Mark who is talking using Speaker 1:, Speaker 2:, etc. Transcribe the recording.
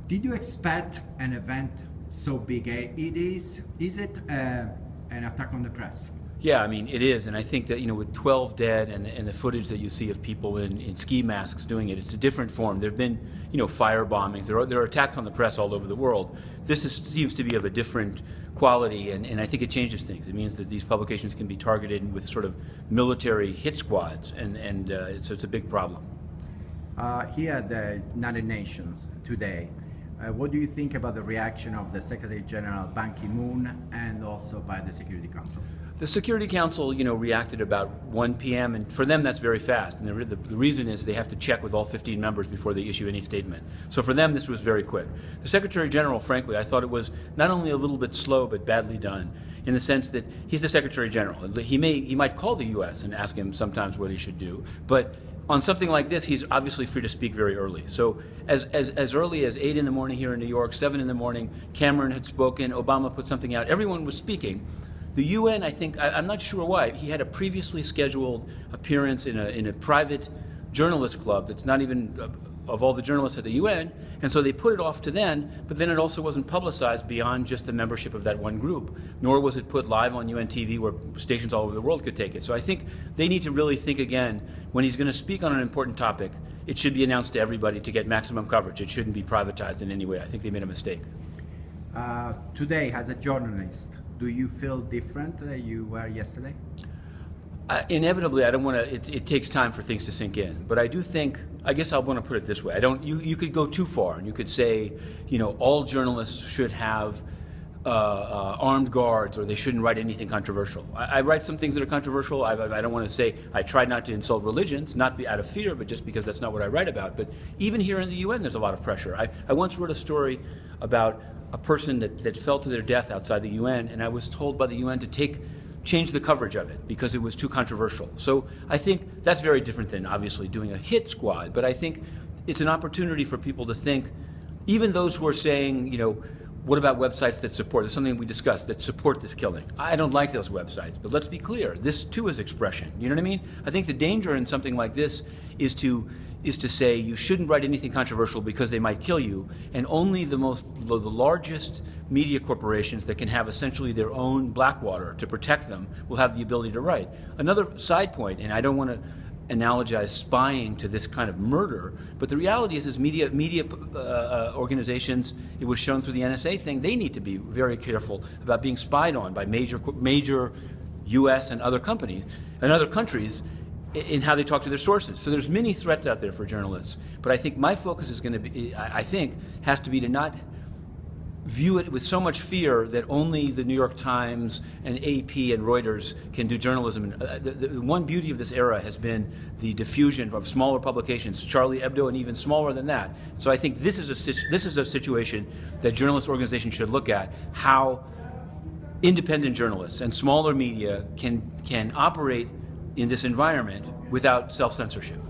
Speaker 1: Did you expect an event so big? Is it an attack on the press?
Speaker 2: Yeah, I mean, it is, and I think that, with 12 dead and the footage that you see of people in ski masks doing it, it's a different form. There have been, fire bombings. There are attacks on the press all over the world. Seems to be of a different quality, and I think it changes things. It means that these publications can be targeted with sort of military hit squads, and it's a big problem.
Speaker 1: Here at the United Nations today, what do you think about the reaction of the Secretary General Ban Ki-moon and also by the Security Council?
Speaker 2: The Security Council, reacted about 1 p.m. and for them that's very fast. And the reason is they have to check with all 15 members before they issue any statement. So for them this was very quick. The Secretary General, frankly, I thought it was not only a little bit slow but badly done, in the sense that he's the Secretary General. He might call the U.S. and ask him sometimes what he should do, but on something like this, he's obviously free to speak very early. So as early as 8 in the morning here in New York, 7 in the morning, Cameron had spoken, Obama put something out, everyone was speaking. The UN, I think, I'm not sure why, he had a previously scheduled appearance in a private journalist club that's not even of all the journalists at the UN, and so they put it off to then, but then it also wasn't publicized beyond just the membership of that one group, nor was it put live on UN TV where stations all over the world could take it. So I think they need to really think again, when he's going to speak on an important topic, it should be announced to everybody to get maximum coverage. It shouldn't be privatized in any way. I think they made a mistake.
Speaker 1: Today, as a journalist, do you feel different than you were yesterday?
Speaker 2: Inevitably, I don't want to. It takes time for things to sink in, but I do think. I guess I want to put it this way: You could go too far, and you could say, all journalists should have armed guards, or they shouldn't write anything controversial. I write some things that are controversial. I don't want to say I try not to insult religions, not out of fear, but just because that's not what I write about. But even here in the UN, there's a lot of pressure. I once wrote a story about a person that fell to their death outside the UN, and I was told by the UN to change the coverage of it because it was too controversial. So I think that's very different than obviously doing a hit squad, but I think it's an opportunity for people to think, even those who are saying, what about websites that support, this is something we discussed, that support this killing. I don't like those websites, but let's be clear, this too is expression. You know what I mean? I think the danger in something like this is to say you shouldn't write anything controversial because they might kill you, and only the largest media corporations that can have essentially their own Blackwater to protect them will have the ability to write. Another side point, and I don't want to analogize spying to this kind of murder, but the reality is media organizations, it was shown through the NSA thing, they need to be very careful about being spied on by major U.S. and other companies and other countries in how they talk to their sources. So there's many threats out there for journalists, but I think my focus is going to be, has to be to not view it with so much fear that only the New York Times and AP and Reuters can do journalism. The one beauty of this era has been the diffusion of smaller publications, Charlie Hebdo, and even smaller than that. So I think this is a situation that journalist organizations should look at, how independent journalists and smaller media can operate in this environment without self-censorship.